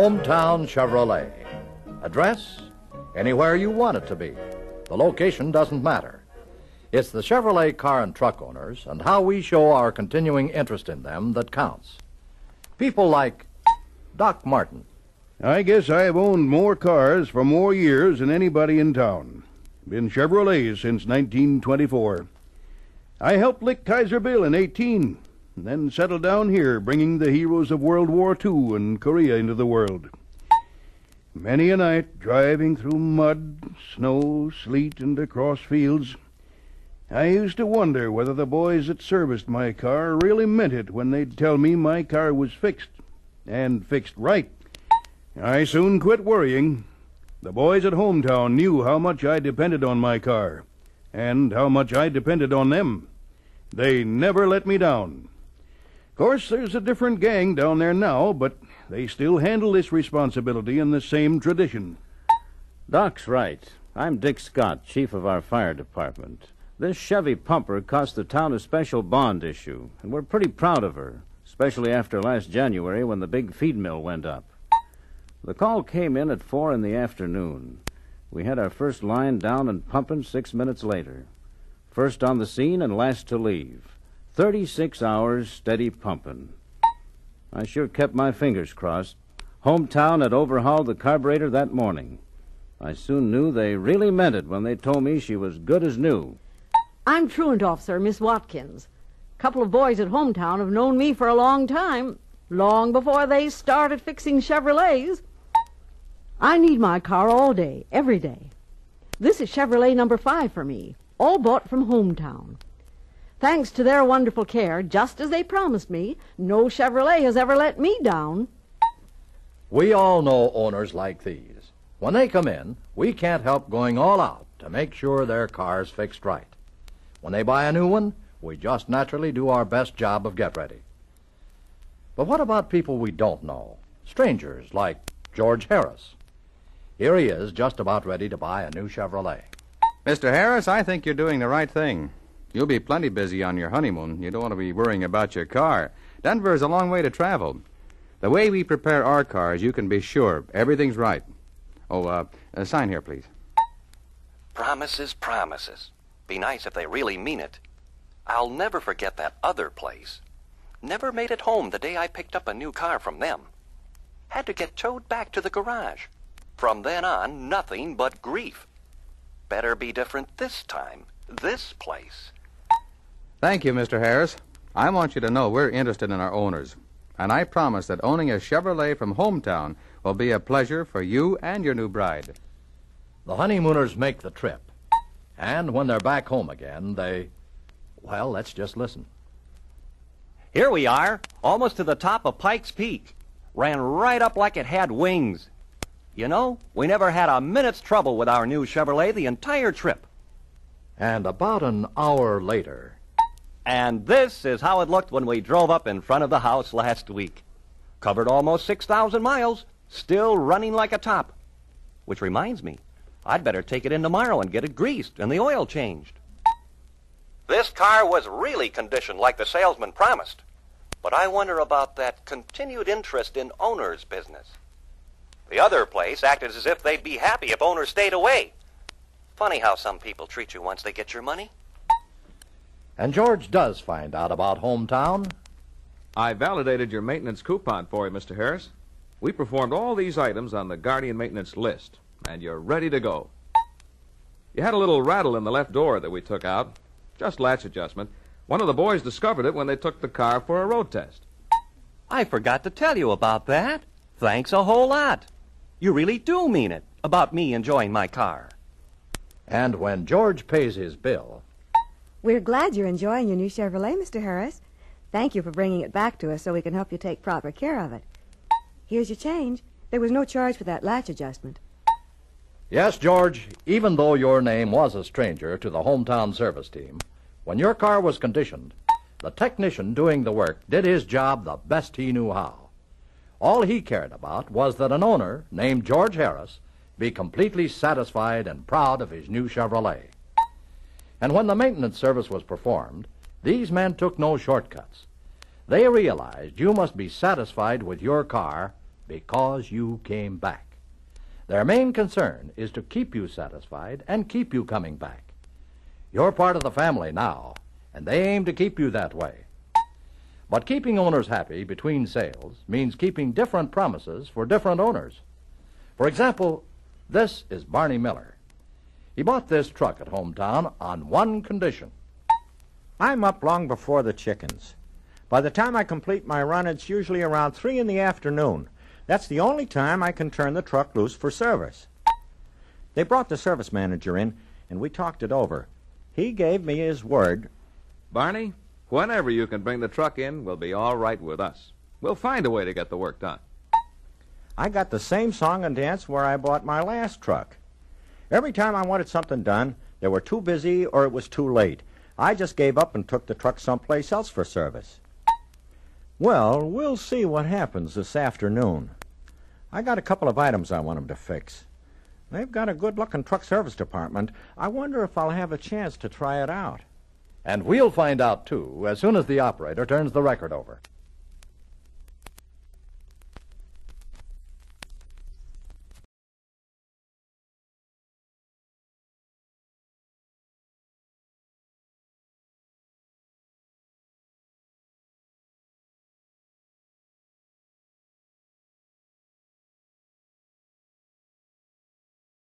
Hometown Chevrolet. Address? Anywhere you want it to be. The location doesn't matter. It's the Chevrolet car and truck owners and how we show our continuing interest in them that counts. People like Doc Martin. I guess I've owned more cars for more years than anybody in town. Been Chevrolets since 1924. I helped lick Kaiser Bill in 18, and then settled down here, bringing the heroes of World War II and Korea into the world. Many a night, driving through mud, snow, sleet, and across fields, I used to wonder whether the boys that serviced my car really meant it when they'd tell me my car was fixed, and fixed right. I soon quit worrying. The boys at Hometown knew how much I depended on my car, and how much I depended on them. They never let me down. Of course, there's a different gang down there now, but they still handle this responsibility in the same tradition. Doc's right. I'm Dick Scott, chief of our fire department. This Chevy pumper cost the town a special bond issue, and we're pretty proud of her, especially after last January when the big feed mill went up. The call came in at 4 in the afternoon. We had our first line down and pumping 6 minutes later. First on the scene and last to leave. 36 hours steady pumping. I sure kept my fingers crossed. Hometown had overhauled the carburetor that morning. I soon knew they really meant it when they told me she was good as new. I'm truant officer, Miss Watkins. A couple of boys at Hometown have known me for a long time, long before they started fixing Chevrolets. I need my car all day, every day. This is Chevrolet number 5 for me, all bought from Hometown. Thanks to their wonderful care, just as they promised me, no Chevrolet has ever let me down. We all know owners like these. When they come in, we can't help going all out to make sure their car's fixed right. When they buy a new one, we just naturally do our best job of get-ready. But what about people we don't know? Strangers like George Harris. Here he is, just about ready to buy a new Chevrolet. Mr. Harris, I think you're doing the right thing. You'll be plenty busy on your honeymoon. You don't want to be worrying about your car. Denver is a long way to travel. The way we prepare our cars, you can be sure everything's right. Oh, sign here, please. Promises, promises. Be nice if they really mean it. I'll never forget that other place. Never made it home the day I picked up a new car from them. Had to get towed back to the garage. From then on, nothing but grief. Better be different this time. This place. Thank you, Mr. Harris. I want you to know we're interested in our owners. And I promise that owning a Chevrolet from Hometown will be a pleasure for you and your new bride. The honeymooners make the trip. And when they're back home again, well, let's just listen. Here we are, almost to the top of Pike's Peak. Ran right up like it had wings. You know, we never had a minute's trouble with our new Chevrolet the entire trip. And about an hour later... And this is how it looked when we drove up in front of the house last week. Covered almost 6,000 miles, still running like a top. Which reminds me, I'd better take it in tomorrow and get it greased and the oil changed. This car was really conditioned like the salesman promised. But I wonder about that continued interest in owner's business. The other place acted as if they'd be happy if owners stayed away. Funny how some people treat you once they get your money. And George does find out about Hometown. I validated your maintenance coupon for you, Mr. Harris. We performed all these items on the Guardian maintenance list, and you're ready to go. You had a little rattle in the left door that we took out. Just latch adjustment. One of the boys discovered it when they took the car for a road test. I forgot to tell you about that. Thanks a whole lot. You really do mean it about me enjoying my car. And when George pays his bill... We're glad you're enjoying your new Chevrolet, Mr. Harris. Thank you for bringing it back to us so we can help you take proper care of it. Here's your change. There was no charge for that latch adjustment. Yes, George, even though your name was a stranger to the Hometown service team, when your car was conditioned, the technician doing the work did his job the best he knew how. All he cared about was that an owner named George Harris be completely satisfied and proud of his new Chevrolet. And when the maintenance service was performed, these men took no shortcuts. They realized you must be satisfied with your car because you came back. Their main concern is to keep you satisfied and keep you coming back. You're part of the family now, and they aim to keep you that way. But keeping owners happy between sales means keeping different promises for different owners. For example, this is Barney Miller. He bought this truck at Hometown on one condition. I'm up long before the chickens. By the time I complete my run, it's usually around 3 in the afternoon. That's the only time I can turn the truck loose for service. They brought the service manager in, and we talked it over. He gave me his word. Barney, whenever you can bring the truck in, we'll be all right with us. We'll find a way to get the work done. I got the same song and dance where I bought my last truck. Every time I wanted something done, they were too busy or it was too late. I just gave up and took the truck someplace else for service. Well, we'll see what happens this afternoon. I got a couple of items I want them to fix. They've got a good-looking truck service department. I wonder if I'll have a chance to try it out. And we'll find out, too, as soon as the operator turns the record over.